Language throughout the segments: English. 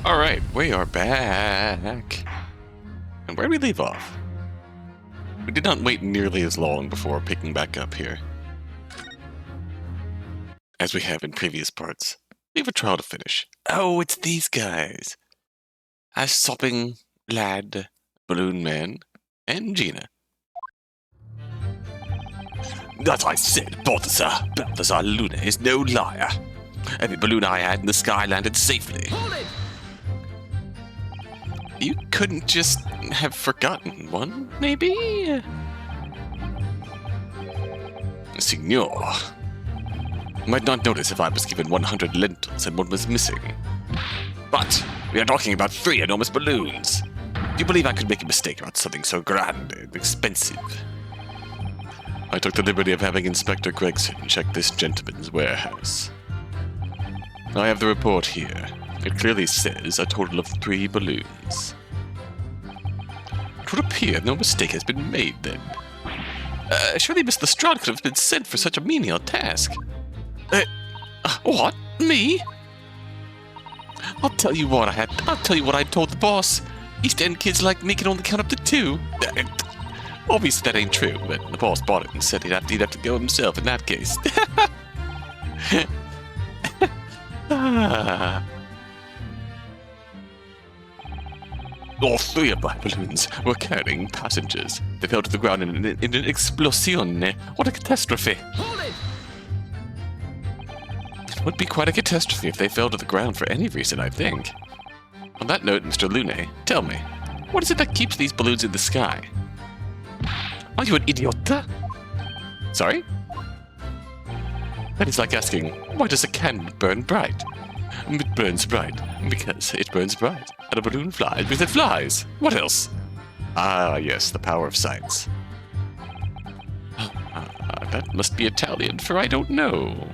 Alright, we are back. And where did we leave off? We did not wait nearly as long before picking back up here. As we have in previous parts. We have a trial to finish. Oh, it's these guys. A sopping lad, Balloon Man, and Gina. As I said, Balthazar Luna is no liar. Every balloon I had in the sky landed safely. Hold it! You couldn't just have forgotten one, maybe? Signor. You might not notice if I was given 100 lentils and one was missing. But we are talking about 3 enormous balloons. Do you believe I could make a mistake about something so grand and expensive? I took the liberty of having Inspector Gregson check this gentleman's warehouse. I have the report here. It clearly says a total of 3 balloons. It would appear no mistake has been made, then. Surely Miss Lestrade could have been sent for such a menial task. What? Me? I'll tell you what I told the boss. East End kids like me can only count up to 2. Obviously that ain't true, but the boss bought it and said he'd have to go himself in that case. All 3 of my balloons were carrying passengers. They fell to the ground in an explosion. What a catastrophe! Hold it! It would be quite a catastrophe if they fell to the ground for any reason, I think. On that note, Mr. Lune, tell me, what is it that keeps these balloons in the sky? Are you an idiot? Sorry? That is like asking, why does a candle burn bright? It burns bright because it burns bright. And a balloon flies because it flies. What else? Ah, yes, the power of science. That must be Italian, for I don't know.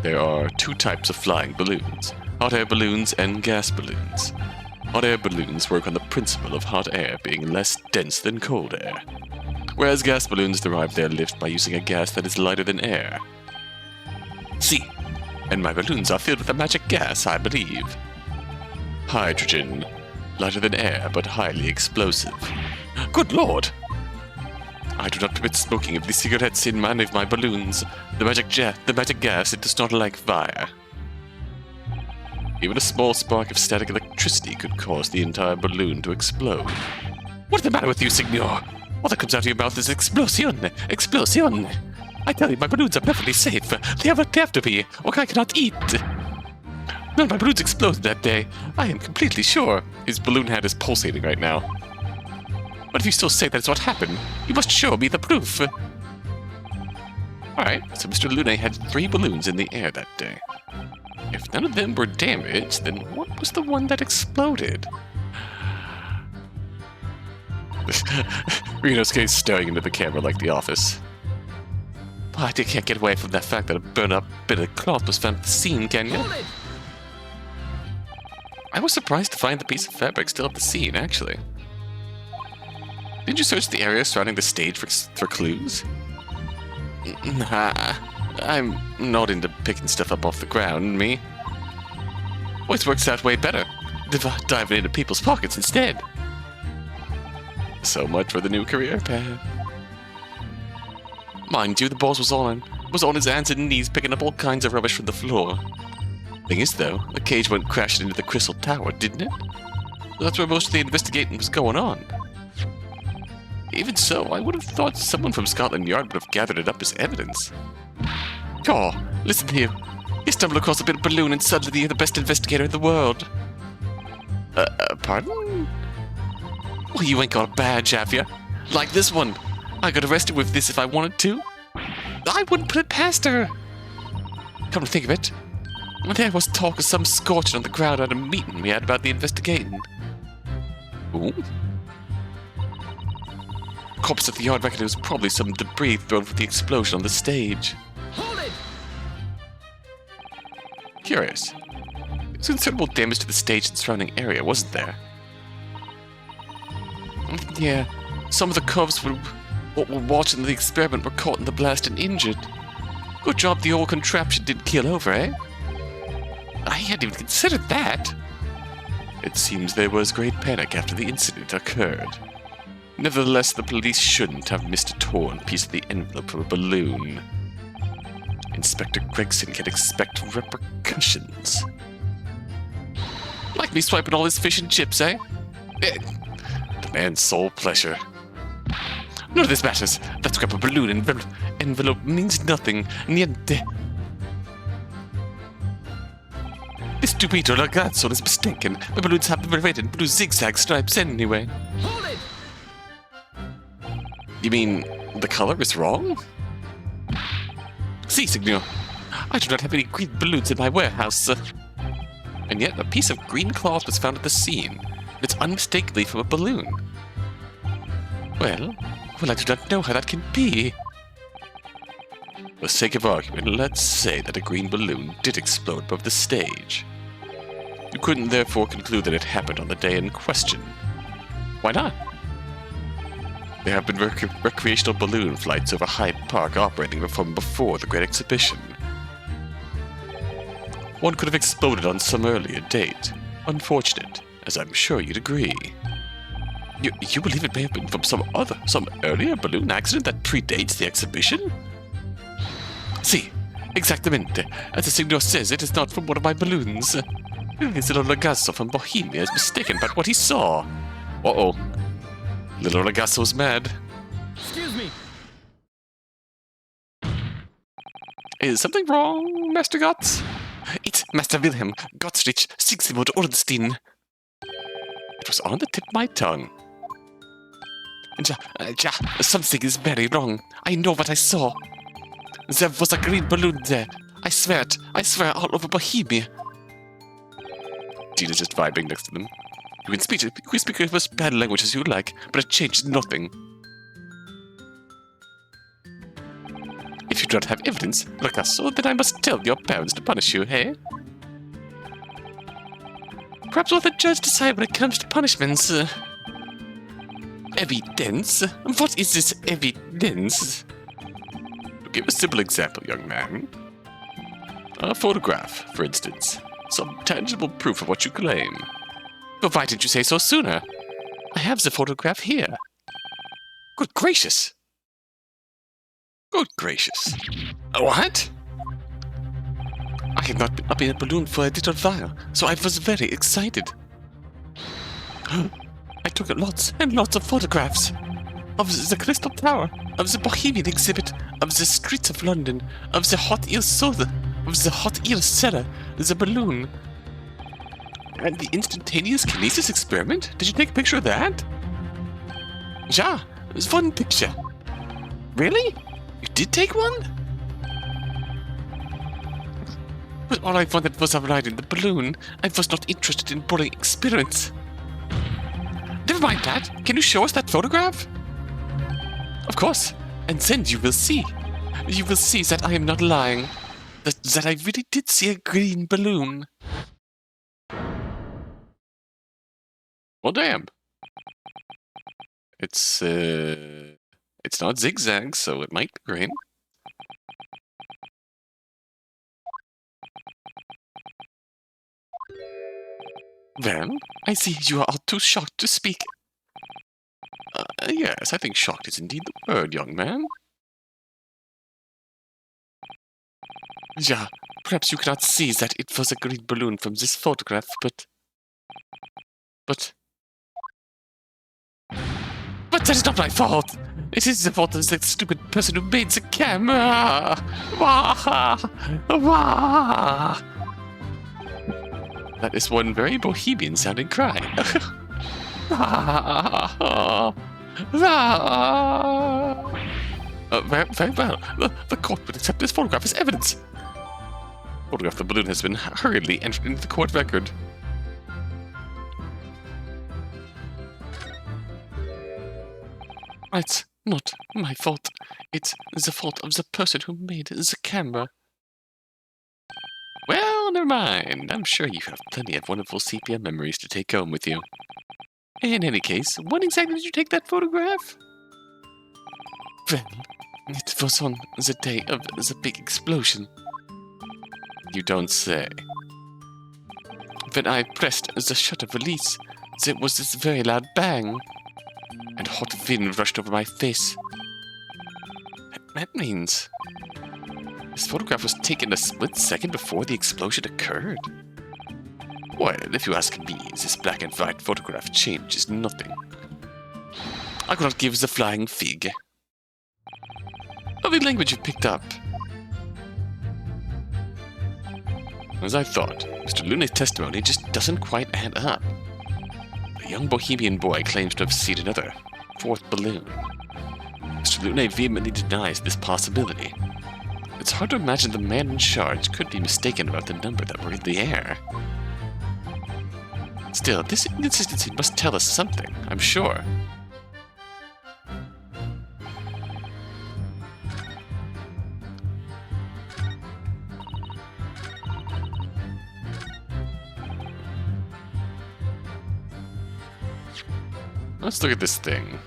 There are 2 types of flying balloons. Hot air balloons and gas balloons. Hot air balloons work on the principle of hot air being less dense than cold air, whereas gas balloons derive their lift by using a gas that is lighter than air. See, and my balloons are filled with a magic gas, I believe. Hydrogen. Lighter than air, but highly explosive. Good lord! I do not permit smoking of the cigarettes in any of my balloons. The magic gas, it does not like fire. Even a small spark of static electricity could cause the entire balloon to explode. What is the matter with you, Signor? All that comes out of your mouth is explosion! Explosion! I tell you, my balloons are perfectly safe. They have to be, or I cannot eat. None of my balloons exploded that day. I am completely sure. His balloon hand is pulsating right now. But if you still say that's what happened, you must show me the proof. Alright, so Mr. Lune had 3 balloons in the air that day. If none of them were damaged, then what was the one that exploded? Ryunosuke is staring into the camera like The Office. But you can't get away from that fact that a burned-up bit of cloth was found at the scene, can you? I was surprised to find the piece of fabric still at the scene, actually. Did you search the area surrounding the stage for clues? Nah, I'm not into picking stuff up off the ground, me. Always works out way better. Diving into people's pockets instead. So much for the new career path. Mind you, the boss was on his hands and knees picking up all kinds of rubbish from the floor. Thing is, though, the cage went crashing into the crystal tower, didn't it? That's where most of the investigating was going on. Even so, I would have thought someone from Scotland Yard would have gathered it up as evidence. Oh, listen here. You stumble across a bit of balloon and suddenly you're the best investigator in the world. Pardon? Well, you ain't got a badge, have you? Like this one. I got arrested with this if I wanted to. I wouldn't put it past her. Come to think of it, there was talk of some scorching on the ground at a meeting we had about the investigating. Ooh. Corpse at the yard reckon it was probably some debris thrown from the explosion on the stage. Hold it! Curious. There was considerable damage to the stage and surrounding area, wasn't there? Yeah, some of the cubs were watching the experiment were caught in the blast and injured. Good job the old contraption didn't keel over, eh? I hadn't even considered that. It seems there was great panic after the incident occurred. Nevertheless, the police shouldn't have missed a torn piece of the envelope from a balloon. Inspector Gregson can expect repercussions. Like me swiping all his fish and chips, eh? The man's sole pleasure. None of this matters. That scrap of balloon envelope means nothing. Niente. This stupid ragazzo is mistaken. The balloons have the red and blue zigzag stripes anyway. Hold it! You mean the color is wrong? Si, signor. I do not have any green balloons in my warehouse. And yet a piece of green cloth was found at the scene. It's unmistakably from a balloon. Well, I do not know how that can be. For the sake of argument, let's say that a green balloon did explode above the stage. You couldn't therefore conclude that it happened on the day in question. Why not? There have been recreational balloon flights over Hyde Park operating from before the Great Exhibition. One could have exploded on some earlier date. Unfortunate, as I'm sure you'd agree. You believe it may have been from some earlier balloon accident that predates the exhibition? Si, exactamente. As the signor says, it is not from one of my balloons. This little ragazzo from Bohemia is mistaken about what he saw. Uh-oh. Little ragazzo's mad. Excuse me. Is something wrong, Master Gotts? It's Master Wilhelm Gottsrich Sigismund Ornstein. It was on the tip of my tongue. Ja, something is very wrong. I know what I saw. There was a green balloon there. I swear it. I swear all over Bohemia. Gina's just vibing next to them. You can speak as bad language as you like, but it changed nothing. If you don't have evidence, Ragazzo, then I must tell your parents to punish you, hey? Perhaps let the judge decide when it comes to punishments. Evidence? What is this evidence? To give a simple example, young man. A photograph, for instance. Some tangible proof of what you claim. But why didn't you say so sooner? I have the photograph here. Good gracious. Good gracious. What? I have not been up in a balloon for a little while, so I was very excited. I took lots and lots of photographs of the Crystal Tower, of the Bohemian exhibit, of the streets of London, of the hot eel soda, of the hot eel cellar, the balloon. And the instantaneous kinesis experiment? Did you take a picture of that? Yeah, there's one picture. Really? You did take one? But all I wanted was a ride in the balloon. I was not interested in boring experiments. Never mind that. Can you show us that photograph? Of course. And then you will see. You will see that I am not lying. That I really did see a green balloon. Well, damn. It's not zigzag, so it might be green. Well, I see you are all too shocked to speak. Yes, I think shocked is indeed the word, young man. Yeah, perhaps you cannot see that it was a green balloon from this photograph, but that is not my fault! It is the fault of the stupid person who made the camera! Wah! Wah! That is one very bohemian-sounding cry. Very well. The court would accept this photograph as evidence. The photograph of the balloon has been hurriedly entered into the court record. It's not my fault. It's the fault of the person who made the camera. Well, never mind. I'm sure you have plenty of wonderful sepia memories to take home with you. In any case, when exactly did you take that photograph? Well, it was on the day of the big explosion. You don't say. when I pressed the shutter release, there was this very loud bang, and hot wind rushed over my face. That means this photograph was taken a split second before the explosion occurred. Well, if you ask me, this black and white photograph changes nothing. I could not give the flying fig. Lovely language you picked up. As I thought, Mr. Lune's testimony just doesn't quite add up. The young bohemian boy claims to have seen another, fourth balloon. Mr. Lune vehemently denies this possibility. It's hard to imagine the man in charge could be mistaken about the number that were in the air. Still, this inconsistency must tell us something, I'm sure. Let's look at this thing.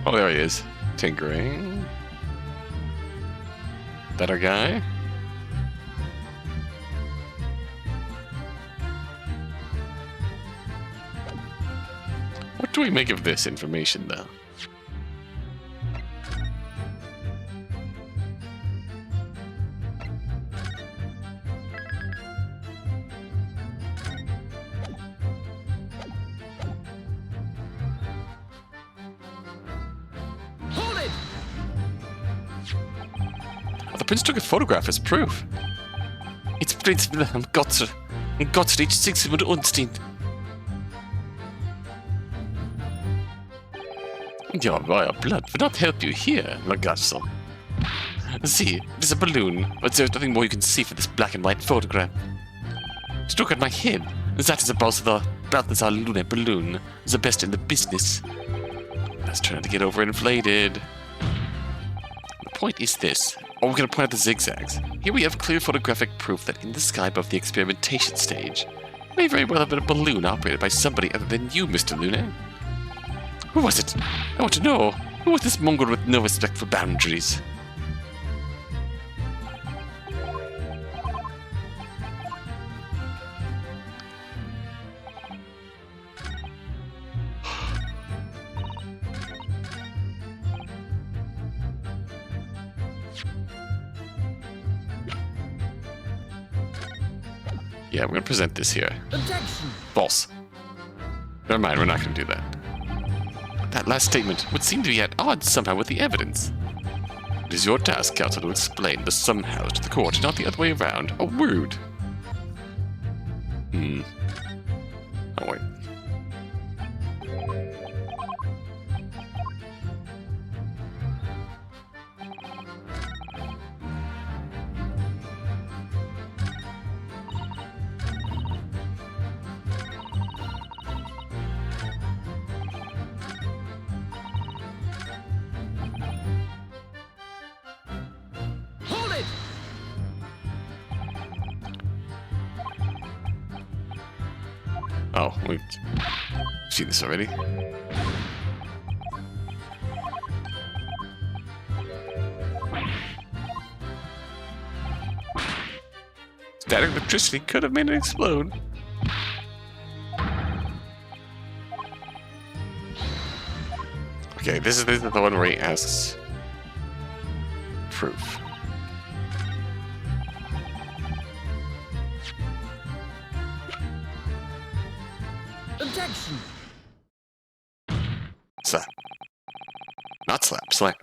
Oh, there he is. Tinkering. That our guy? What do we make of this information, though? Prince took a photograph as proof. It's Prince Wilhelm Gottfried Sigismund Unstein. Your royal blood would not help you here, my garçon. See, it is a balloon, but there's nothing more you can see for this black and white photograph. Just look at my head. That is a Balthazar Lune balloon, the best in the business. That's trying to get overinflated. The point is this. Oh, we're going to point out the zigzags. Here we have clear photographic proof that in the sky above the experimentation stage may very well have been a balloon operated by somebody other than you, Mr. Lune. Who was it? I want to know. Who was this mongrel with no respect for boundaries? Yeah, we're going to present this here. Objection. False. Never mind, we're not going to do that. That last statement would seem to be at odds somehow with the evidence. It is your task, counsel, to explain the somehow to the court, not the other way around. Oh, rude. Oh, wait. Oh, we've seen this already. Static electricity could have made it explode. Okay, this is the one where he asks proof. Objection. Slap. Not slap, slap.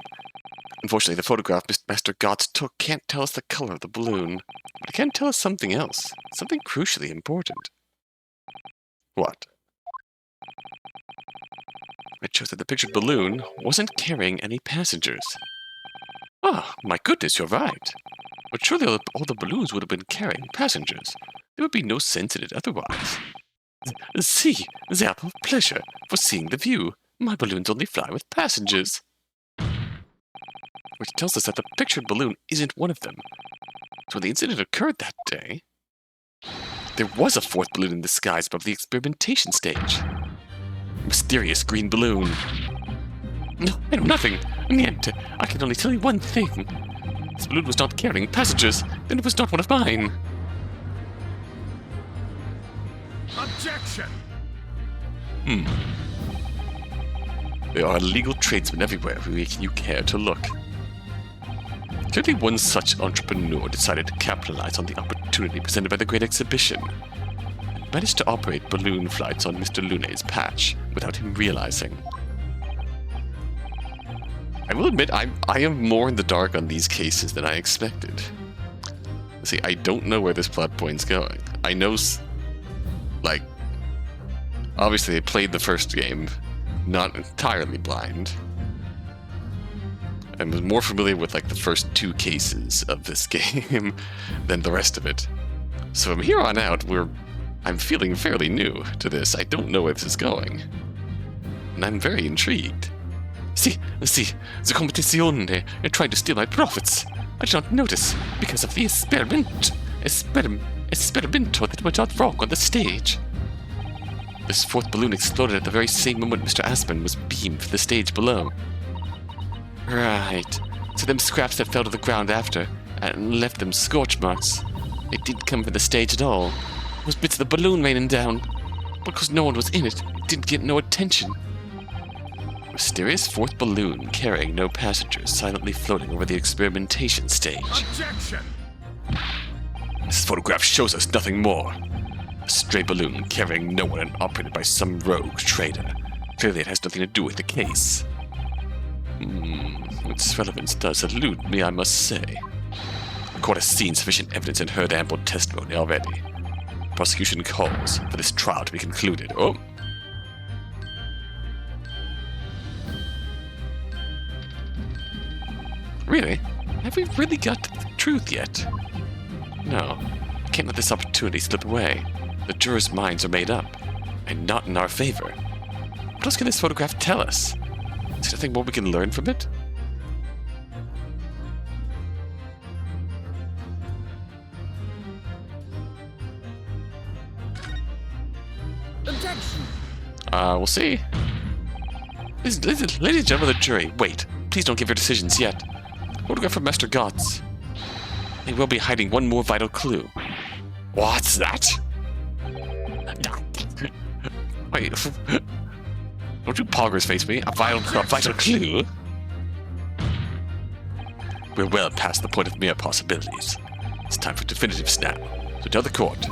Unfortunately, the photograph Master Gotts took can't tell us the color of the balloon, but it can tell us something else, something crucially important. What? It shows that the pictured balloon wasn't carrying any passengers. Ah, my goodness, you're right. But surely all the balloons would have been carrying passengers. There would be no sense in it otherwise. See, they are of pleasure for seeing the view. My balloons only fly with passengers. Which tells us that the pictured balloon isn't one of them. So when the incident occurred that day, there was a fourth balloon in the skies above the experimentation stage. mysterious green balloon. No, I know nothing. Niente. I can only tell you one thing. This balloon was not carrying passengers, then it was not one of mine. Objection! There are illegal tradesmen everywhere who you care to look. Clearly one such entrepreneur decided to capitalize on the opportunity presented by the Great Exhibition, and managed to operate balloon flights on Mr. Lune's patch without him realizing. I will admit, I am more in the dark on these cases than I expected. See, I don't know where this plot point's going. I know, like, obviously I played the first game, not entirely blind, and was more familiar with, like, the first 2 cases of this game than the rest of it. So from here on out, I'm feeling fairly new to this. I don't know where this is going, and I'm very intrigued. See, the competition, they're trying to steal my profits. I did not notice because of the experimento that went out wrong on the stage. This 4th balloon exploded at the very same moment Mr. Aspen was beamed for the stage below. Right, so them scraps that fell to the ground after and left them scorch marks. They didn't come from the stage at all. It was bits of the balloon raining down. Because no one was in it, it didn't get no attention. Mysterious 4th balloon carrying no passengers silently floating over the experimentation stage. Objection! This photograph shows us nothing more. A stray balloon carrying no one and operated by some rogue trader. Clearly it has nothing to do with the case. Its relevance does elude me, I must say. The court has seen sufficient evidence and heard ample testimony already. Prosecution calls for this trial to be concluded. Oh! Really? Have we really got to the truth yet? No. I can't let this opportunity slip away. The jurors' minds are made up, and not in our favor. What else can this photograph tell us? Is there nothing more we can learn from it? Objection! We'll see. Ladies and gentlemen of the jury, wait. Please don't give your decisions yet. Photograph from Master Gotts. They will be hiding one more vital clue. What's that? Wait. Don't you poggers face me. A vital clue? We're well past the point of mere possibilities. It's time for definitives now. So tell the court.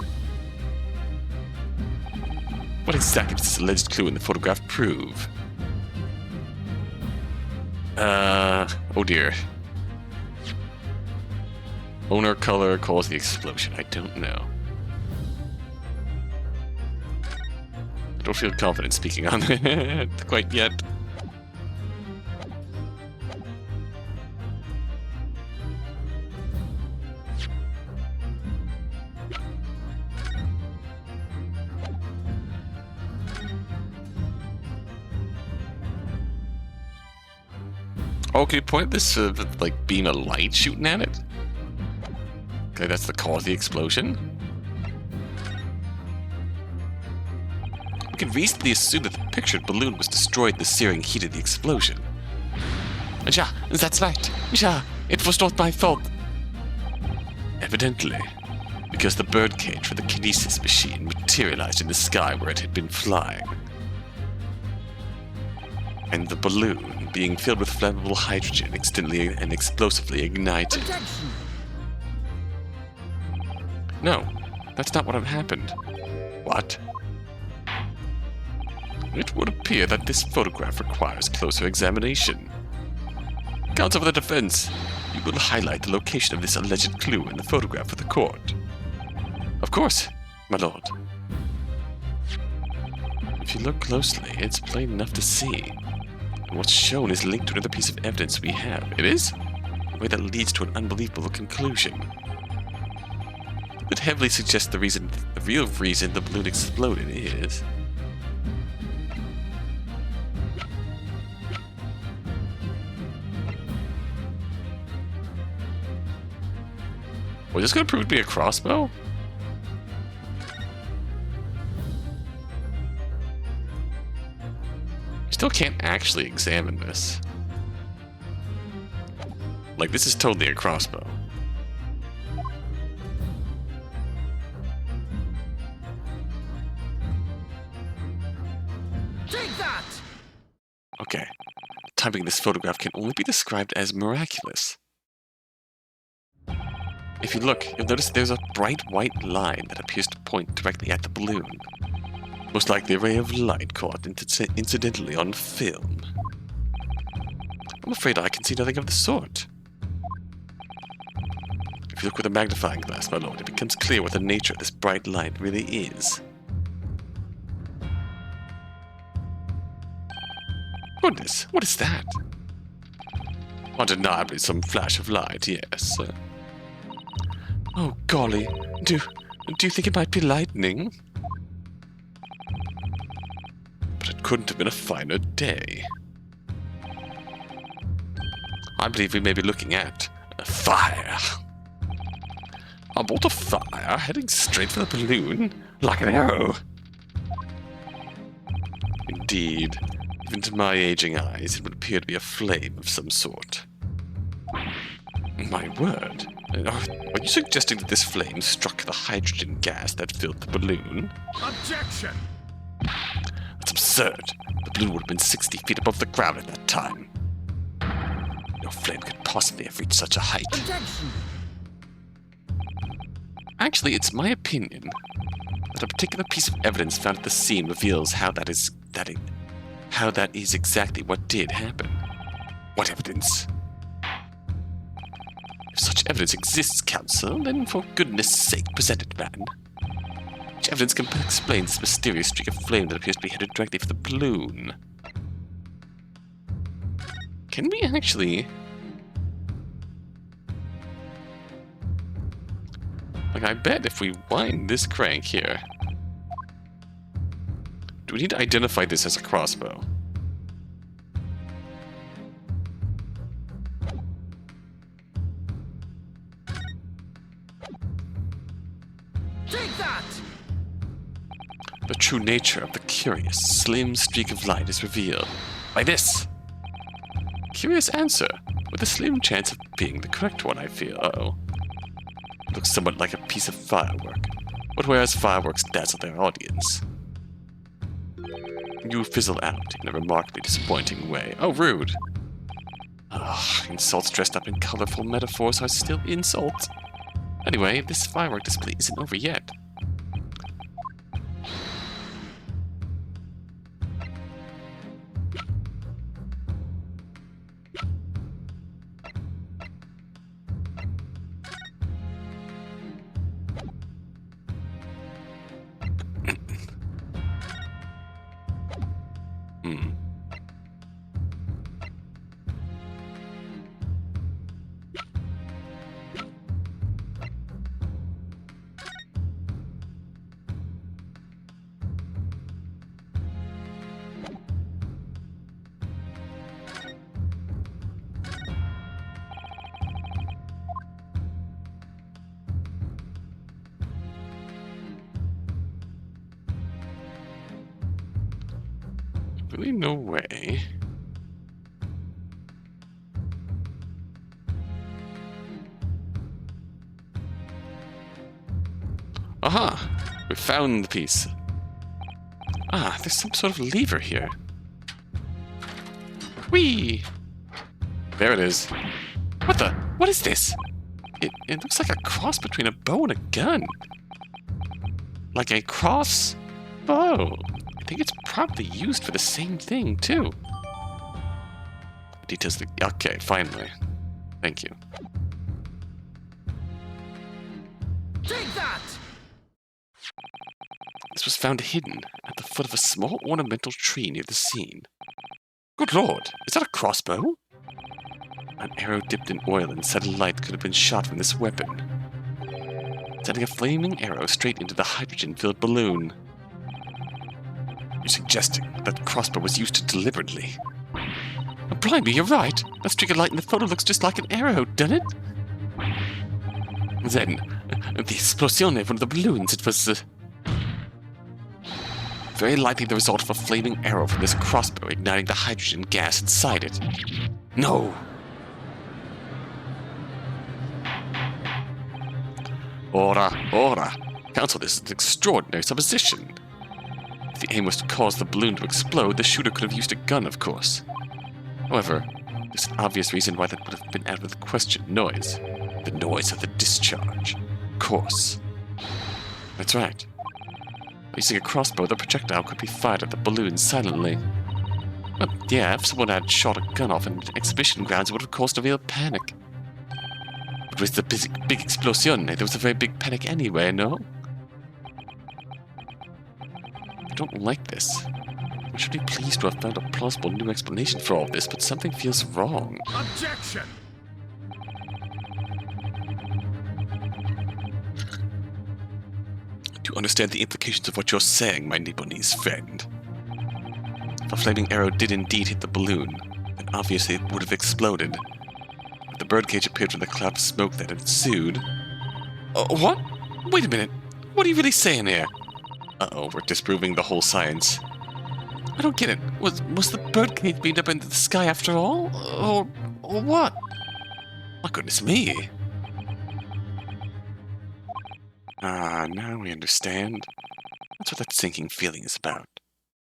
What exactly does this alleged clue in the photograph prove? Oh dear. Owner color caused the explosion. I don't know. I don't feel confident speaking on it quite yet. Oh, can you point this like beam of light shooting at it? Okay, that's the cause of the explosion. We can reasonably assume that the pictured balloon was destroyed in the searing heat of the explosion. Ja, that's right. Ja, it was not my fault. Evidently, because the birdcage for the kinesis machine materialized in the sky where it had been flying. And the balloon, being filled with flammable hydrogen, accidentally and explosively ignited. Objection! No, that's not what had happened. What? It would appear that this photograph requires closer examination. Counsel for the defense, you will highlight the location of this alleged clue in the photograph for the court. Of course, my lord. If you look closely, it's plain enough to see. And what's shown is linked to another piece of evidence we have. It is? A way that leads to an unbelievable conclusion. It would heavily suggest the real reason the balloon exploded is... Was this going to prove to be a crossbow? Still can't actually examine this. Like, this is totally a crossbow. Take that! Okay. Timing this photograph can only be described as miraculous. If you look, you'll notice there's a bright white line that appears to point directly at the balloon. Most likely a ray of light caught incidentally on film. I'm afraid I can see nothing of the sort. If you look with a magnifying glass, my lord, it becomes clear what the nature of this bright light really is. Goodness, what is that? Undeniably some flash of light, yes. Oh, golly, do you think it might be lightning? But it couldn't have been a finer day. I believe we may be looking at a fire. A bolt of fire heading straight for the balloon, like an arrow. Indeed, even to my aging eyes, it would appear to be a flame of some sort. My word. Are you suggesting that this flame struck the hydrogen gas that filled the balloon? Objection! That's absurd. The balloon would have been 60 feet above the ground at that time. No flame could possibly have reached such a height. Objection! Actually, it's my opinion that a particular piece of evidence found at the scene reveals how that is exactly what did happen. What evidence? If such evidence exists, counsel, then for goodness sake, present it, man. Which evidence can explain this mysterious streak of flame that appears to be headed directly for the balloon? Can we actually... Like, I bet if we wind this crank here... Do we need to identify this as a crossbow? Take that! The true nature of the curious, slim streak of light is revealed by this. Curious answer, with a slim chance of being the correct one, I feel. Uh-oh. Looks somewhat like a piece of firework, but whereas fireworks dazzle their audience, you fizzle out in a remarkably disappointing way. Oh, rude. Ugh, insults dressed up in colorful metaphors are still insults. Anyway, this firework display isn't over yet. Really no way. Aha! We found the piece. Ah, there's some sort of lever here. Whee! There it is. What the? What is this? It looks like a cross between a bow and a gun. Like a cross bow. I think it's probably used for the same thing, too. Details of the... Okay, finally. Thank you. Take that! This was found hidden at the foot of a small ornamental tree near the scene. Good lord, is that a crossbow? An arrow dipped in oil and set alight could have been shot from this weapon, sending a flaming arrow straight into the hydrogen-filled balloon. You're suggesting that the crossbow was used deliberately. Oh, blimey, you're right. That streak of light in the photo looks just like an arrow, doesn't it? Then, the explosion of one of the balloons, it was... very likely the result of a flaming arrow from this crossbow igniting the hydrogen gas inside it. No! Ora! Counsel, this is an extraordinary supposition. If the aim was to cause the balloon to explode, the shooter could have used a gun, of course. However, there's an obvious reason why that would have been out of the question. Noise. The noise of the discharge. Of course. That's right. Using a crossbow, the projectile could be fired at the balloon silently. Well, yeah, if someone had shot a gun off in exhibition grounds, it would have caused a real panic. But with the big explosion, there was a very big panic anyway, no? I don't like this. I should be pleased to have found a plausible new explanation for all this, but something feels wrong. Objection! To understand the implications of what you're saying, my Nipponese friend. If a flaming arrow did indeed hit the balloon, then obviously it would have exploded. But the birdcage appeared from the cloud of smoke that ensued. What? Wait a minute. What are you really saying here? Uh-oh, we're disproving the whole science. I don't get it. Was the birdcage beamed up into the sky after all? Or what? My goodness me. Ah, now we understand. That's what that sinking feeling is about.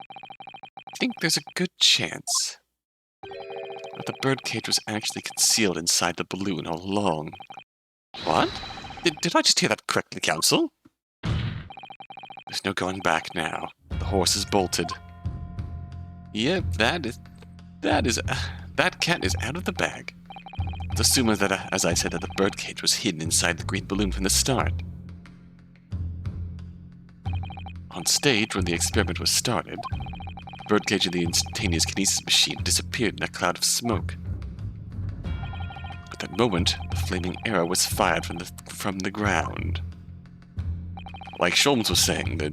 I think there's a good chance that the birdcage was actually concealed inside the balloon all along. What? Did I just hear that correctly, Counsel? There's no going back now. The horse is bolted. Yep, that cat is out of the bag. Let's assume that, as I said, that the birdcage was hidden inside the green balloon from the start. On stage, when the experiment was started, the birdcage of the instantaneous kinesis machine disappeared in a cloud of smoke. At that moment, the flaming arrow was fired from the ground. Like Sholmes was saying, that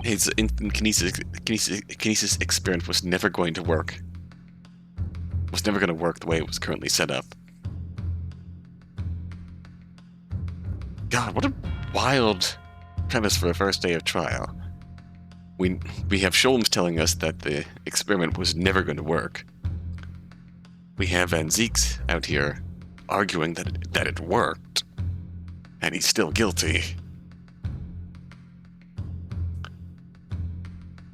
his instant kinesis experiment was never going to work. Was never going to work the way it was currently set up. God, what a wild premise for a first day of trial. We have Sholmes telling us that the experiment was never going to work. We have Van Zieks out here arguing that it worked, and he's still guilty.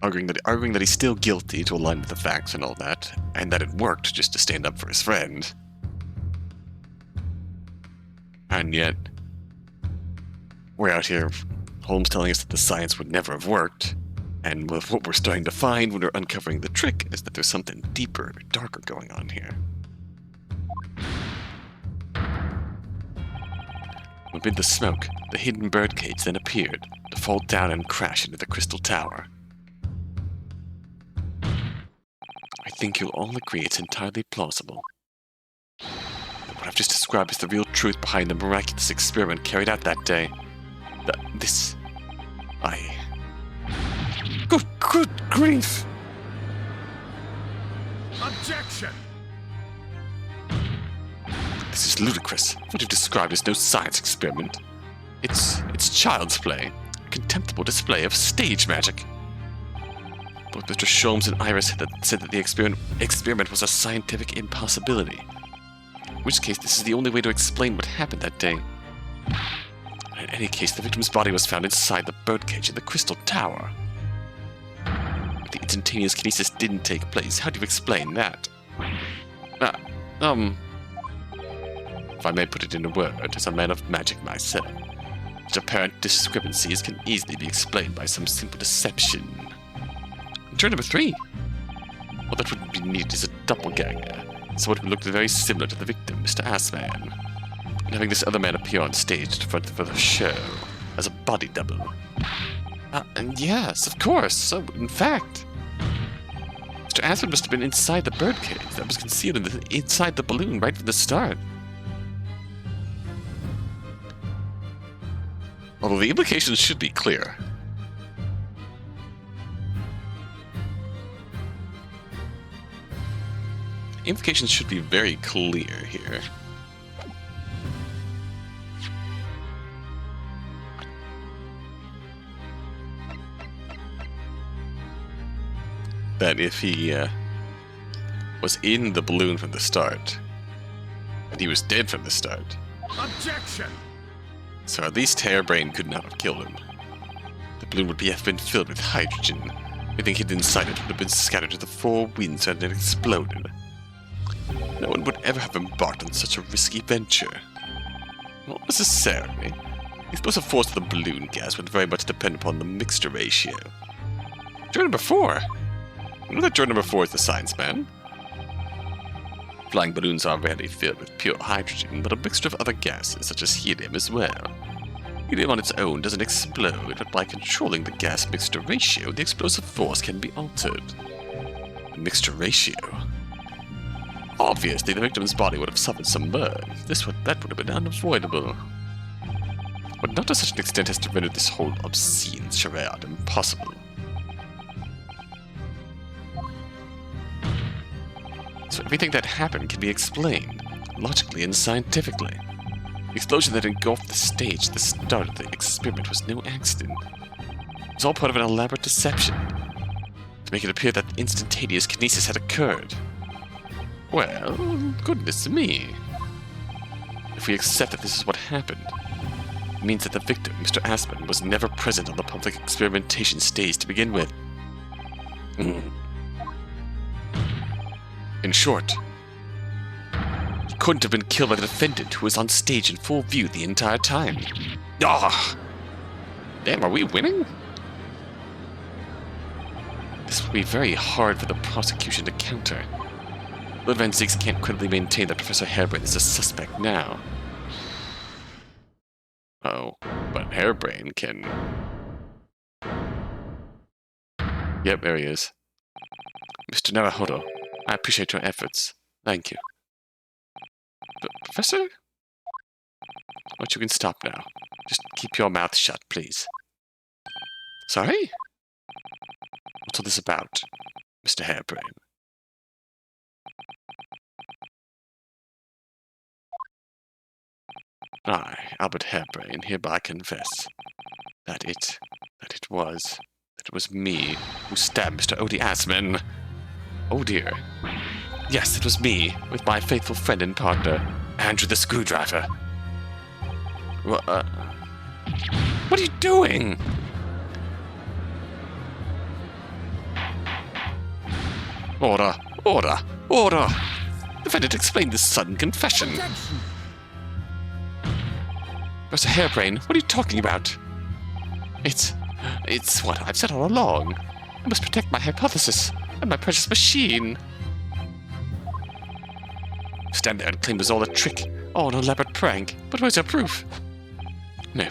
Arguing that he's still guilty to align with the facts and all that, and that it worked just to stand up for his friend. And yet, we're out here, Holmes telling us that the science would never have worked, and with what we're starting to find when we're uncovering the trick is that there's something deeper, darker going on here. Amid the smoke, the hidden birdcage then appeared, to fall down and crash into the crystal tower. I think you'll all agree it's entirely plausible. That what I've just described is the real truth behind the miraculous experiment carried out that day. Good grief! Objection! This is ludicrous. What you've described is no science experiment. It's child's play. A contemptible display of stage magic. Both Mr. Sholmes and Iris said that the experiment was a scientific impossibility. In which case, this is the only way to explain what happened that day. In any case, the victim's body was found inside the birdcage in the crystal tower. If the instantaneous kinesis didn't take place, how do you explain that? If I may put it in a word, as a man of magic myself, such apparent discrepancies can easily be explained by some simple deception. Turn number 3. What that would be needed is a doppelganger, someone who looked very similar to the victim, Mr. Assman, and having this other man appear on stage for the show as a body double. And yes, of course. So, in fact, Mr. Assman must have been inside the birdcage that was concealed inside the balloon right from the start. Although the implications should be clear. Implications should be very clear here. that if he was in the balloon from the start, and he was dead from the start, Objection! so at least Harebrayne could not have killed him. The balloon would have been filled with hydrogen. Anything hidden inside it would have been scattered to the four winds and it exploded. No one would ever have embarked on such a risky venture. Not necessarily. The explosive force of the balloon gas would very much depend upon the mixture ratio. Juror number 4! You know that juror number 4 is the science man? Flying balloons are rarely filled with pure hydrogen, but a mixture of other gases, such as helium, as well. Helium on its own doesn't explode, but by controlling the gas mixture ratio, the explosive force can be altered. Mixture ratio? Obviously, the victim's body would have suffered some burn. That would have been unavoidable. But not to such an extent as to render this whole obscene charade impossible. So everything that happened can be explained, logically and scientifically. The explosion that engulfed the stage at the start of the experiment was no accident. It was all part of an elaborate deception, to make it appear that instantaneous kinesis had occurred. Well, goodness me. If we accept that this is what happened, it means that the victim, Mr. Aspen, was never present on the public experimentation stage to begin with. In short, he couldn't have been killed by the defendant who was on stage in full view the entire time. Ah! Damn, are we winning? This will be very hard for the prosecution to counter. Lord Van Ziggs can't credibly maintain that Professor Harebrayne is a suspect now. Oh, but Harebrayne can... Yep, there he is. Mr. Naruhodo, I appreciate your efforts. Thank you. Professor? But you can stop now. Just keep your mouth shut, please. Sorry? What's all this about, Mr. Harebrayne? I, Albert Harebrayne, hereby confess that it was me who stabbed Mr. Odie Asman. Oh dear. Yes, it was me, with my faithful friend and partner, Andrew the Screwdriver. What are you doing? Order! Order! Order! Defendant, explain this sudden confession. Objection! Professor Harebrayne, what are you talking about? It's what I've said all along. I must protect my hypothesis and my precious machine. Stand there and claim it was all a trick, all an elaborate prank. But where's your proof? No,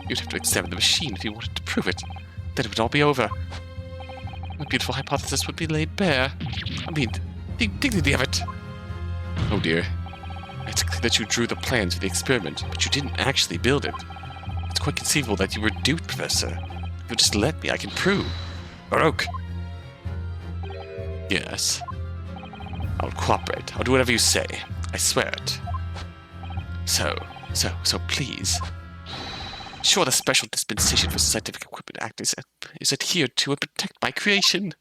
you'd have to examine the machine if you wanted to prove it. Then it would all be over. My beautiful hypothesis would be laid bare. I mean, the dignity of it. Oh dear. It's clear that you drew the plans for the experiment, but you didn't actually build it. It's quite conceivable that you were duped, Professor. If you'll just let me, I can prove. Baroque! Yes. I'll cooperate. I'll do whatever you say. I swear it. So please. Sure, the Special Dispensation for Scientific Equipment Act is adhered to and protect my creation.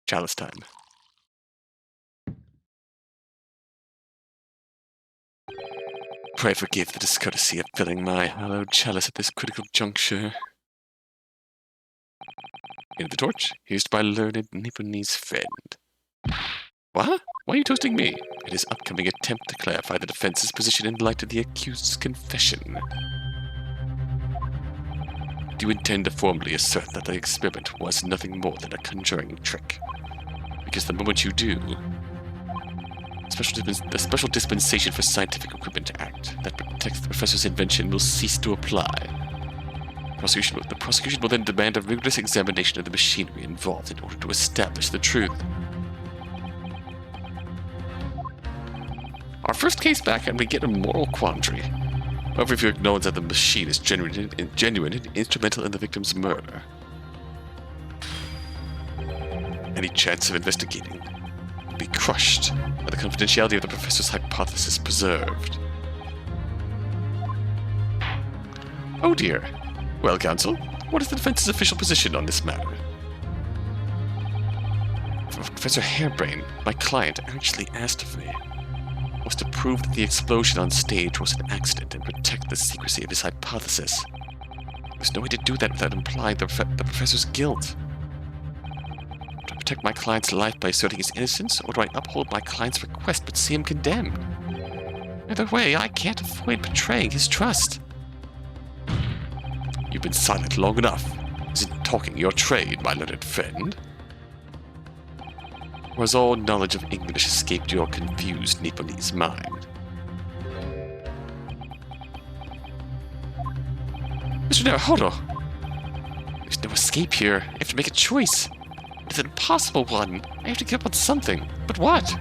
Chalice time. Pray forgive the discourtesy of filling my hallowed chalice at this critical juncture. In the torch, used by learned Nipponese friend. What? Why are you toasting me? It is upcoming attempt to clarify the defense's position in light of the accused's confession. Do you intend to formally assert that the experiment was nothing more than a conjuring trick? Because the moment you do, the Special Dispensation for Scientific Equipment Act that protects the professor's invention will cease to apply. The prosecution will then demand a rigorous examination of the machinery involved in order to establish the truth. Our first case back, and we get a moral quandary. However, if you acknowledge that the machine is genuine and instrumental in the victim's murder, any chance of investigating will be crushed by the confidentiality of the professor's hypothesis preserved. Oh dear. Well, counsel, what is the defense's official position on this matter? Professor Harebrayne, my client, actually asked of me was to prove that the explosion on stage was an accident and protect the secrecy of his hypothesis. There's no way to do that without implying the professor's guilt. Do I protect my client's life by asserting his innocence, or do I uphold my client's request but see him condemned? Either way, I can't avoid betraying his trust. You've been silent long enough. Isn't talking your trade, my learned friend? Or has all knowledge of English escaped your confused Nipponese mind? Mr. Naruhodo! There's no escape here. I have to make a choice. It's an impossible one. I have to give up on something. But what?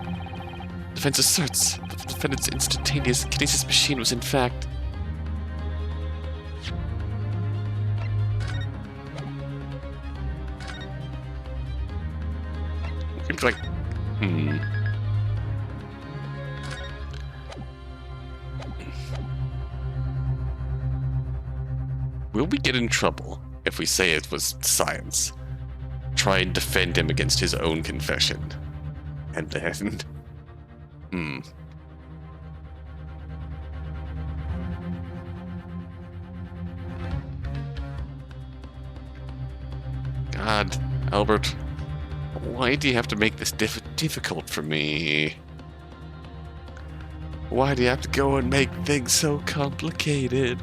Defense asserts that the defendant's instantaneous kinesis machine was in fact... Seems like... Will we get in trouble if we say it was science? Try and defend him against his own confession. And then... God, Albert, why do you have to make this difficult for me? Why do you have to go and make things so complicated?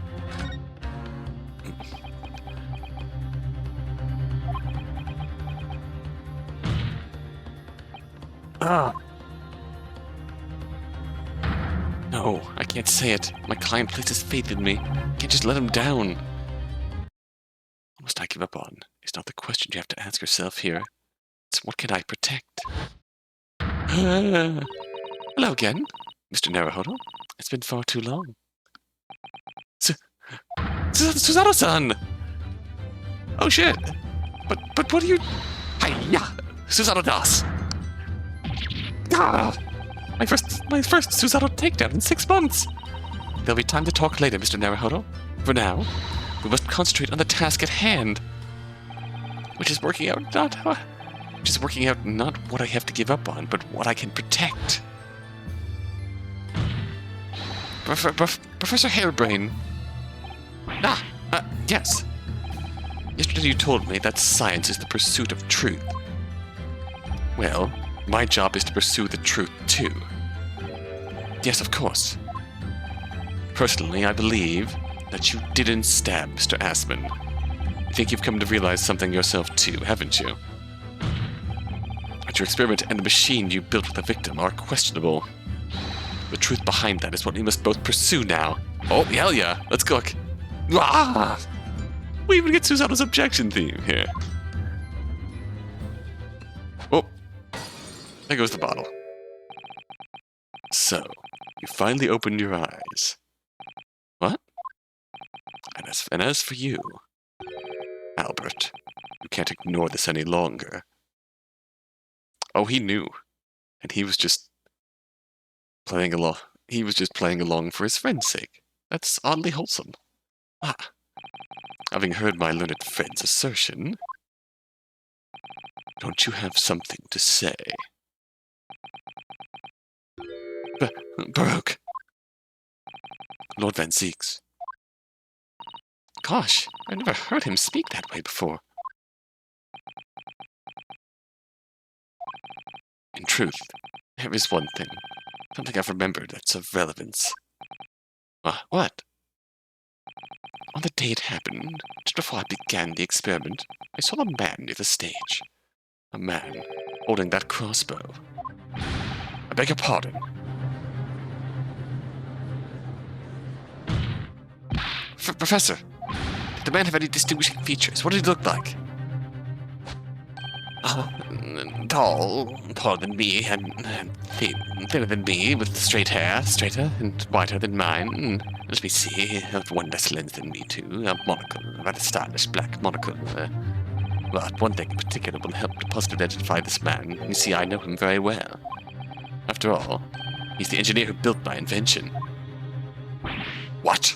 No, I can't say it. My client places faith in me. I can't just let him down. What must I give up on? It's not the question you have to ask yourself here. It's what can I protect? Hello again, Mr. Naruhodo. It's been far too long. Susato-san! Oh shit! But what are you... Hiya! Susato-das! Ah! My first Susato takedown in 6 months! There'll be time to talk later, Mr. Naruhodo. For now, we must concentrate on the task at hand. Which is working out not what I have to give up on, but what I can protect. Professor Harebrayne. Yes. Yesterday you told me that science is the pursuit of truth. Well, my job is to pursue the truth too. Yes, of course. Personally, I believe that you didn't stab Mr. Asman. I think you've come to realize something yourself too, haven't you? That your experiment and the machine you built with the victim are questionable. The truth behind that is what we must both pursue now. Oh, hell yeah, let's cook. Ah! We even get Susato's objection theme here. Oh, there goes the bottle. So, you finally opened your eyes. What? And as for you, Albert, you can't ignore this any longer. Oh, he knew. And he was just playing along. He was just playing along for his friend's sake. That's oddly wholesome. Having heard my learned friend's assertion, don't you have something to say? Baroque. Lord Van Zeeks. Gosh, I never heard him speak that way before. In truth, there is one thing. Something I've remembered that's of relevance. What? On the day it happened, just before I began the experiment, I saw a man near the stage. A man holding that crossbow. I beg your pardon. Professor, did the man have any distinguishing features? What did he look like? Taller than me, and thinner than me, with straight hair, straighter and whiter than mine. Let me see, one less lens than me too. A monocle, a rather stylish black monocle. But one thing in particular will help to positively identify this man. You see, I know him very well. After all, he's the engineer who built my invention. What?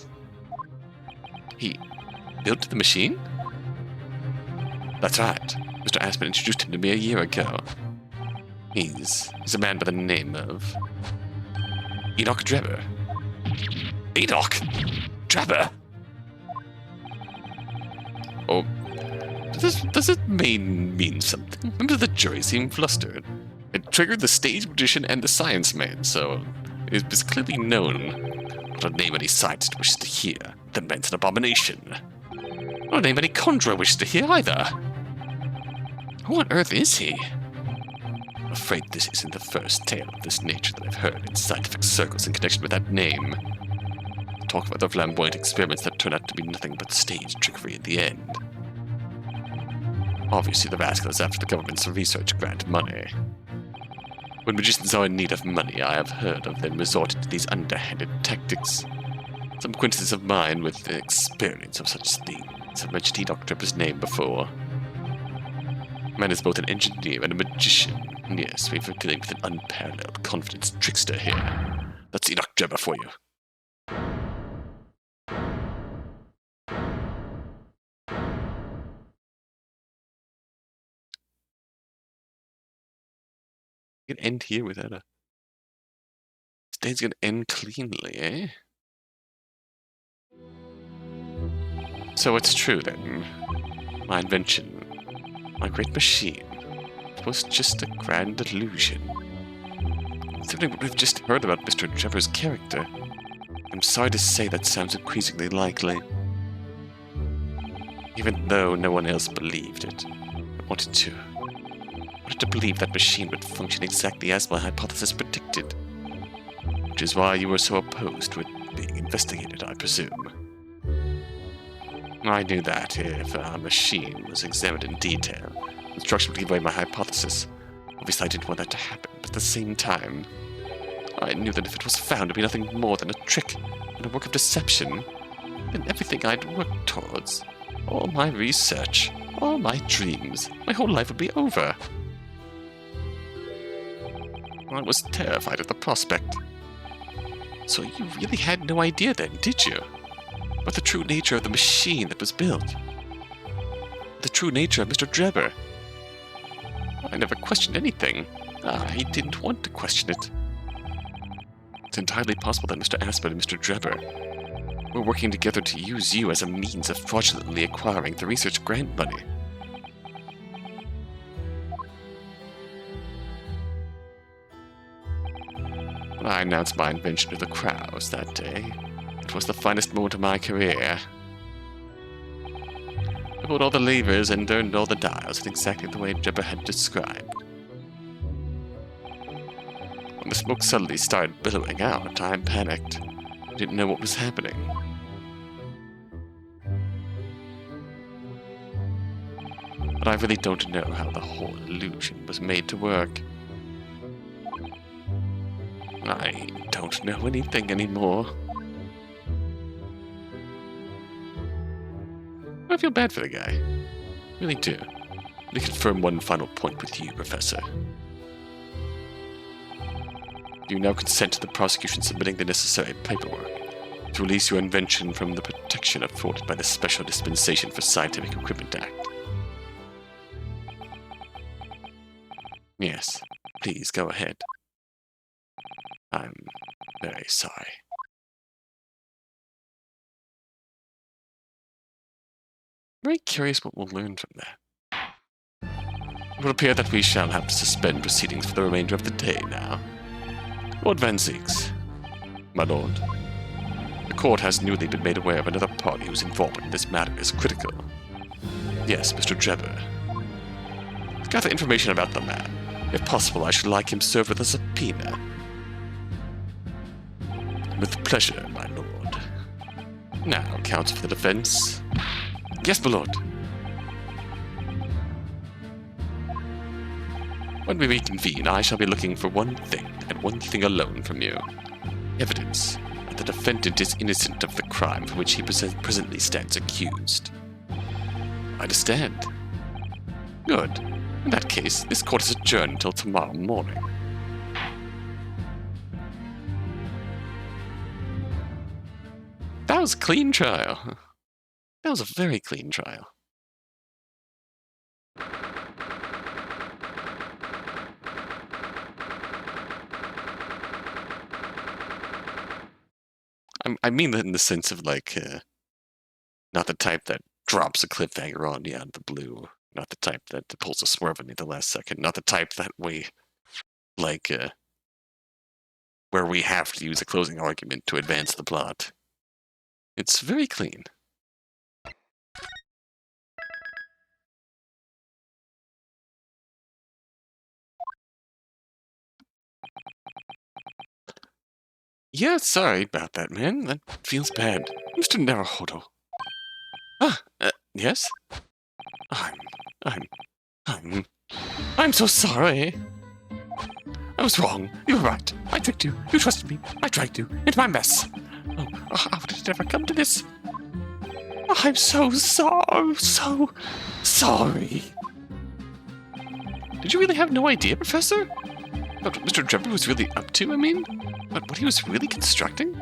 He built the machine? That's right. Mr. Aspen introduced him to me a year ago. He's a man by the name of Enoch Drebber. Enoch Drebber? Oh, does it mean something? Members of the jury seem flustered. It triggered the stage magician and the science man, so it was clearly known. Not a name any scientist wishes to hear. The man's an abomination. Not a name any conjurer wishes to hear either. Who on earth is he? I'm afraid this isn't the first tale of this nature that I've heard in scientific circles in connection with that name. Talk about the flamboyant experiments that turn out to be nothing but stage trickery in the end. Obviously, the rascal is after the government's research grant money. When magicians are in need of money, I have heard of them resorting to these underhanded tactics. Some acquaintances of mine with the experience of such things have mentioned Enoch Drebber's name before. Man is both an engineer and a magician. Yes, we've been dealing with an unparalleled confidence trickster here. That's Enoch Drebber for you. We can end here without a... Today's gonna end cleanly, eh? So it's true then. My invention, my great machine, was just a grand illusion. Considering what we've just heard about Mr. Drebber's character, I'm sorry to say that sounds increasingly likely. Even though no one else believed it, I wanted to believe that machine would function exactly as my hypothesis predicted. Which is why you were so opposed to it being investigated, I presume. I knew that if our machine was examined in detail, instruction would give away my hypothesis. Obviously I didn't want that to happen, but at the same time, I knew that if it was found to be nothing more than a trick and a work of deception, then everything I'd worked towards, all my research, all my dreams, my whole life would be over. I was terrified at the prospect. So you really had no idea then, did you? About the true nature of the machine that was built? The true nature of Mr. Drebber? I never questioned anything. I didn't want to question it. It's entirely possible that Mr. Aspen and Mr. Drebber were working together to use you as a means of fraudulently acquiring the research grant money. When I announced my invention to the crowds that day, it was the finest moment of my career. I pulled all the levers and turned all the dials in exactly the way Drebber had described. When the smoke suddenly started billowing out, I panicked. I didn't know what was happening. But I really don't know how the whole illusion was made to work. I don't know anything anymore. I feel bad for the guy. Really do. Let me confirm one final point with you, Professor. You now consent to the prosecution submitting the necessary paperwork to release your invention from the protection afforded by the Special Dispensation for Scientific Equipment Act. Yes, please go ahead. I'm very sorry. Very curious what we'll learn from that. It will appear that we shall have to suspend proceedings for the remainder of the day now. Lord Van Zieks, my lord, the court has newly been made aware of another party whose involvement in this matter is critical. Yes, Mr. Drebber. To gather information about the man, if possible, I should like him served with a subpoena. With pleasure, my lord. Now, counsel for the defense. Yes, my lord. When we reconvene, I shall be looking for one thing, and one thing alone from you. Evidence that the defendant is innocent of the crime for which he presently stands accused. I understand. Good. In that case, this court is adjourned until tomorrow morning. That was a clean trial. That was a very clean trial. I mean that in the sense of, like, not the type that drops a cliffhanger on you out of the blue. Not the type that pulls a swerve on you at the last second. Not the type that we, like, where we have to use a closing argument to advance the plot. It's very clean. Yeah, sorry about that, man. That feels bad. Mr. Naruhodo. Ah, yes? I'm so sorry. I was wrong. You were right. I tricked you. You trusted me. I dragged you into my mess. Oh, how did it ever come to this? I'm so sorry. Did you really have no idea, Professor? What Mr. Trevor was really up to, I mean? What he was really constructing?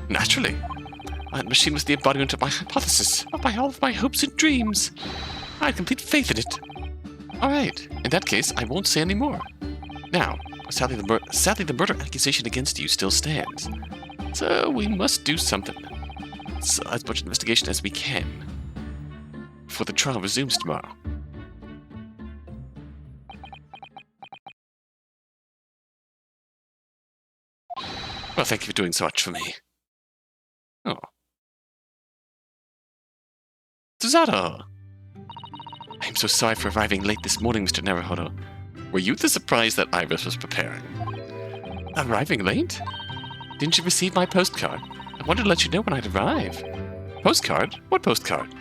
Naturally. That machine was the embodiment of my hypothesis, of all of my hopes and dreams. I had complete faith in it. Alright, in that case, I won't say any more. Now, sadly the murder accusation against you still stands. So we must do something. So, as much investigation as we can. Before the trial resumes tomorrow. Well, thank you for doing so much for me. Oh. Susato! I'm so sorry for arriving late this morning, Mr. Naruhodo. Were you the surprise that Iris was preparing? Arriving late? Didn't you receive my postcard? I wanted to let you know when I'd arrive. Postcard? What postcard?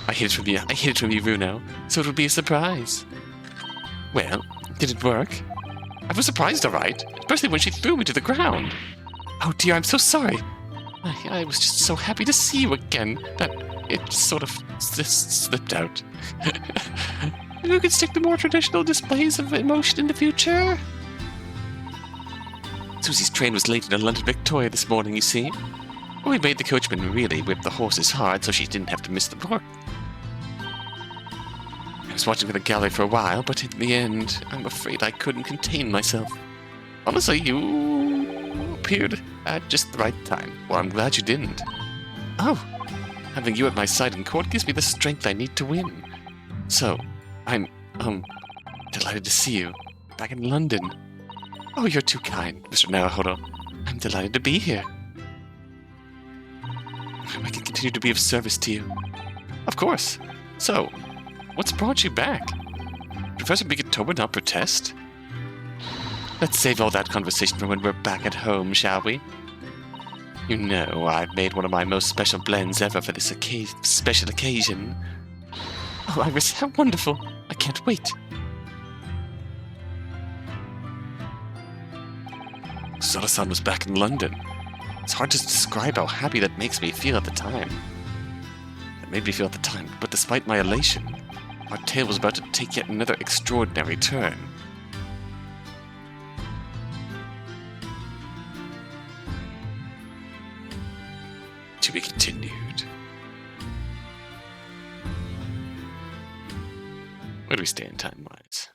I hid it from you, Runo, so it would be a surprise. Well, did it work? I was surprised, all right, especially when she threw me to the ground. Oh dear, I'm so sorry. I was just so happy to see you again that it sort of slipped out. You can stick to more traditional displays of emotion in the future. Susie's train was late in London Victoria this morning, you see. We made the coachman really whip the horses hard so she didn't have to miss the work. I was watching from the gallery for a while, but in the end, I'm afraid I couldn't contain myself. Honestly, you appeared at just the right time. Well, I'm glad you didn't. Oh, having you at my side in court gives me the strength I need to win. So, I'm, delighted to see you back in London. Oh, you're too kind, Mr. Naruhodo. I'm delighted to be here. I can continue to be of service to you. Of course. So, what's brought you back? Professor Migatomo not protest? Let's save all that conversation for when we're back at home, shall we? You know, I've made one of my most special blends ever for this special occasion. Oh, Iris, how wonderful. I can't wait. Susato-san was back in London. It's hard to describe how happy that makes me feel at the time. It made me feel at the time, but despite my elation, our tale was about to take yet another extraordinary turn. To be continued. Where do we stand time-wise?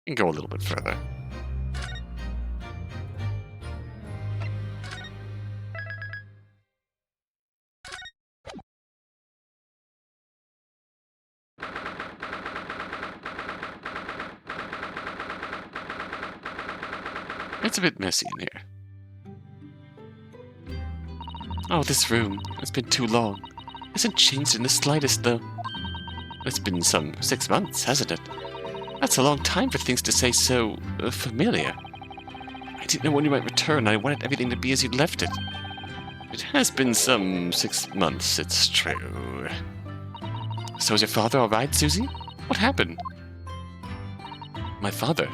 We can go a little bit further. It's a bit messy in here. Oh, this room. It's been too long. It hasn't changed in the slightest, though. It's been some 6 months, hasn't it? That's a long time for things to say so familiar. I didn't know when you might return. I wanted everything to be as you left it. It has been some 6 months, it's true. So is your father all right, Susie? What happened? My father?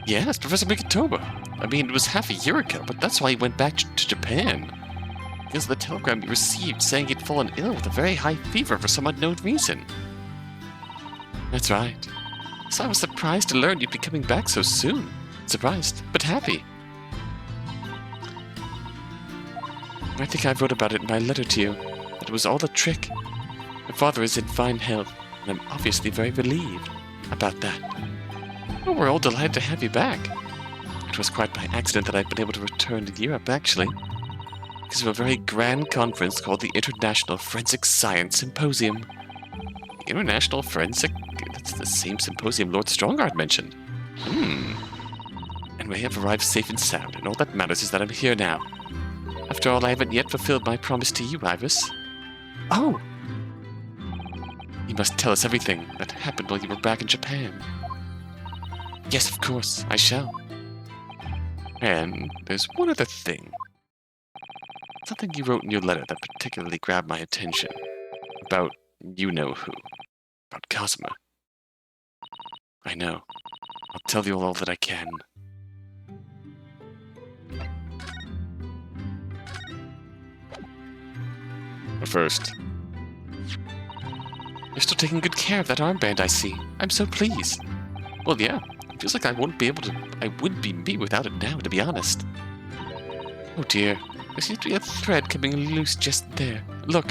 Yes, Professor Migatomo. I mean, it was half a year ago, but that's why he went back to Japan. Because of the telegram he received saying he'd fallen ill with a very high fever for some unknown reason. That's right. So I was surprised to learn you'd be coming back so soon. Surprised, but happy. I think I wrote about it in my letter to you, that it was all a trick. My father is in fine health, and I'm obviously very relieved about that. Well, we're all delighted to have you back. It was quite by accident that I've been able to return to Europe, actually, because of a very grand conference called the International Forensic Science Symposium. The International Forensic? That's the same symposium Lord Strongard mentioned. And we have arrived safe and sound, and all that matters is that I'm here now. After all, I haven't yet fulfilled my promise to you, Iris. Oh! You must tell us everything that happened while you were back in Japan. Yes, of course, I shall. And there's one other thing. Something you wrote in your letter that particularly grabbed my attention. About you-know-who. About Cosima. I know. I'll tell you all that I can. But first, you're still taking good care of that armband, I see. I'm so pleased. Well, yeah. It feels like I wouldn't be me without it now, to be honest. Oh dear. There seems to be a thread coming loose just there. Look.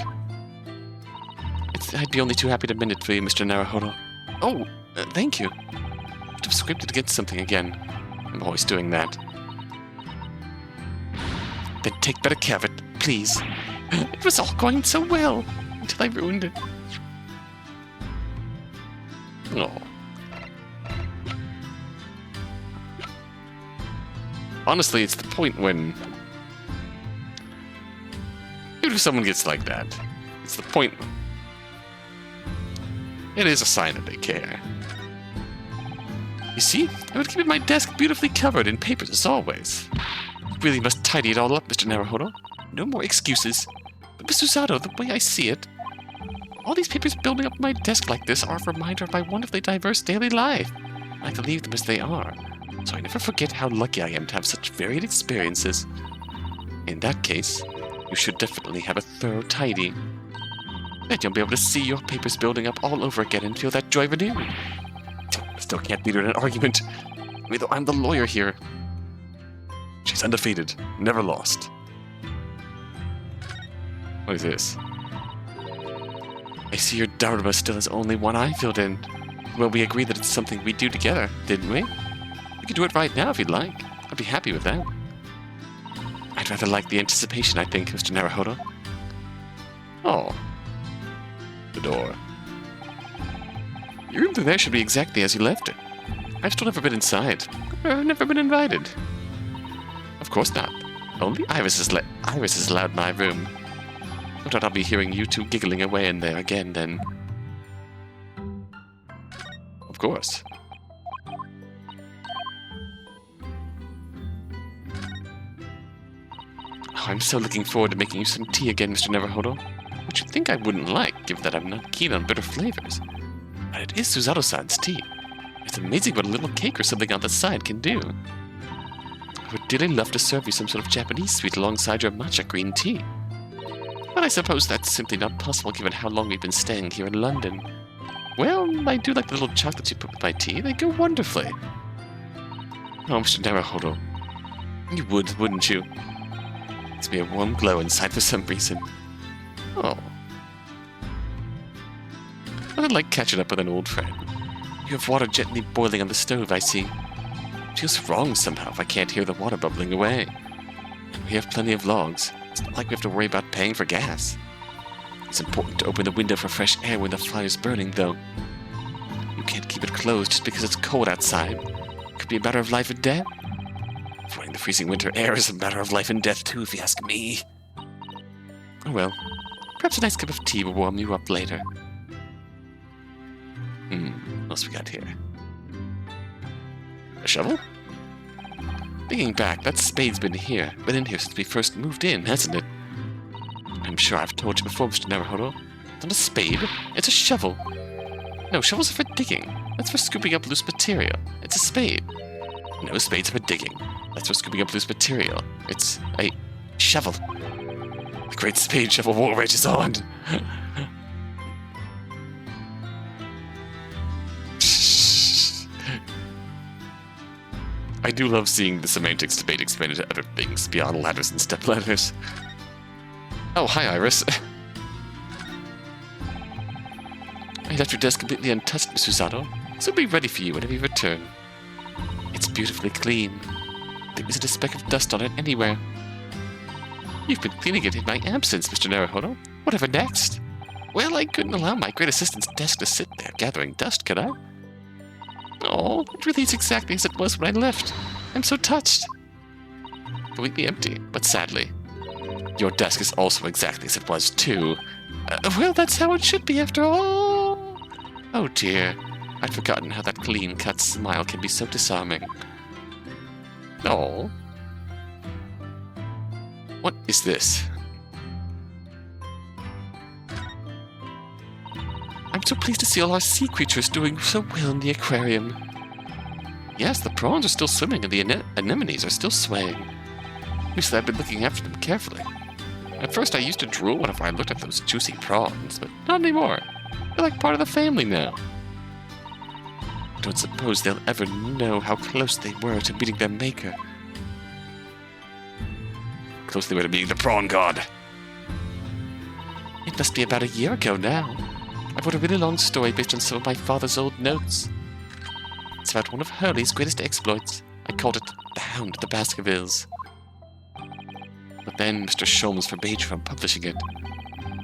I'd be only too happy to mend it for you, Mr. Naruhodo. Oh, thank you. I should have scraped it against something again. I'm always doing that. Then take better care of it, please. It was all going so well, until I ruined it. Oh. Honestly, it's the point when... even if someone gets like that, it's the point... it is a sign that they care. You see, I would keep it my desk beautifully covered in papers as always. You really must tidy it all up, Mr. Naruhodo. No more excuses. But Mr. Susato, the way I see it, all these papers building up my desk like this are a reminder of my wonderfully diverse daily life. I like to leave them as they are, so I never forget how lucky I am to have such varied experiences. In that case, you should definitely have a thorough tidy. Then you'll be able to see your papers building up all over again and feel that joy renewed. I still can't beat her in an argument, even though I'm the lawyer here. She's undefeated, never lost. What is this? I see your Dharma still has only one eye filled in. Well, we agreed that it's something we'd do together, didn't we? We could do it right now if you'd like. I'd be happy with that. I'd rather like the anticipation, I think, Mr. Naruhodo. Oh. The door. Your room through there should be exactly as you left it. I've still never been inside. I've never been invited. Of course not. Only Iris is allowed in my room. No doubt I'll be hearing you two giggling away in there again, then. Of course. Oh, I'm so looking forward to making you some tea again, Mr. Naruhodo. Which you'd think I wouldn't like, given that I'm not keen on bitter flavors. But it is Susato-san's tea. It's amazing what a little cake or something on the side can do. I would dearly love to serve you some sort of Japanese sweet alongside your matcha green tea. But I suppose that's simply not possible given how long we've been staying here in London. Well, I do like the little chocolates you put with my tea. They go wonderfully. Oh, Mr. Naruhodo. You would, wouldn't you? Gives me a warm glow inside for some reason. Oh. I'd like catching up with an old friend. You have water gently boiling on the stove, I see. It feels wrong somehow if I can't hear the water bubbling away. And we have plenty of logs. It's not like we have to worry about paying for gas. It's important to open the window for fresh air when the fire's burning, though. You can't keep it closed just because it's cold outside. It could be a matter of life and death. Avoiding the freezing winter air is a matter of life and death, too, if you ask me. Oh well. Perhaps a nice cup of tea will warm you up later. What else we got here? A shovel? Thinking back, that spade's been in here since we first moved in, hasn't it? I'm sure I've told you before, Mr. Naruhodo. It's not a spade, it's a shovel. No, shovels are for digging. That's for scooping up loose material. It's a spade. No, spades are for digging. That's for scooping up loose material. It's a shovel. The great spade shovel war rages on. I do love seeing the semantics debate expanded to other things beyond ladders and stepladders. Oh, hi, Iris. I left your desk completely untouched, Miss Susato, so it'll be ready for you whenever you return. It's beautifully clean. There isn't a speck of dust on it anywhere. You've been cleaning it in my absence, Mr. Naruhodo. Whatever next? Well, I couldn't allow my great assistant's desk to sit there gathering dust, could I? Oh, it really is exactly as it was when I left. I'm so touched. Completely empty, but sadly. Your desk is also exactly as it was, too. Well, that's how it should be, after all. Oh, dear. I'd forgotten how that clean-cut smile can be so disarming. Oh. What is this? I'm so pleased to see all our sea creatures doing so well in the aquarium. Yes, the prawns are still swimming and the anemones are still swaying. Recently, I've been looking after them carefully. At first, I used to drool whenever I looked at those juicy prawns, but not anymore. They're like part of the family now. I don't suppose they'll ever know how close they were to meeting their maker. Close they were to meeting the prawn god. It must be about a year ago now. I wrote a really long story based on some of my father's old notes. It's about one of Hurley's greatest exploits. I called it The Hound of the Baskervilles. But then Mr. Sholmes forbade you from publishing it.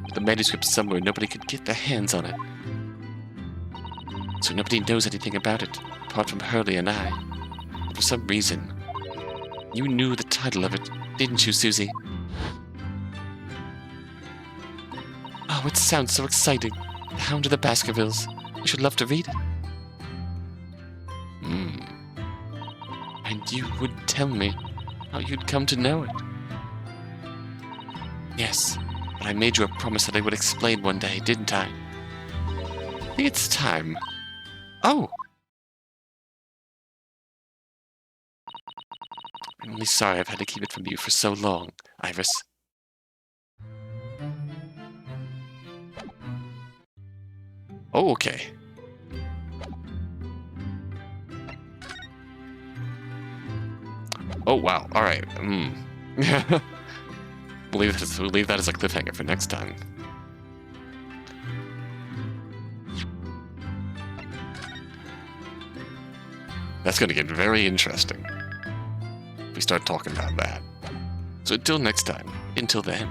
With the manuscript somewhere, nobody could get their hands on it. So nobody knows anything about it, apart from Hurley and I. And for some reason, you knew the title of it, didn't you, Susie? Oh, it sounds so exciting. The Hound of the Baskervilles. I should love to read it. And you wouldn't tell me how you'd come to know it. Yes, but I made you a promise that I would explain one day, didn't I? I think it's time. Oh! I'm only sorry I've had to keep it from you for so long, Iris. Oh, okay. Oh, wow. Alright. We'll leave that as a cliffhanger for next time. That's going to get very interesting if we start talking about that. So until next time, until then.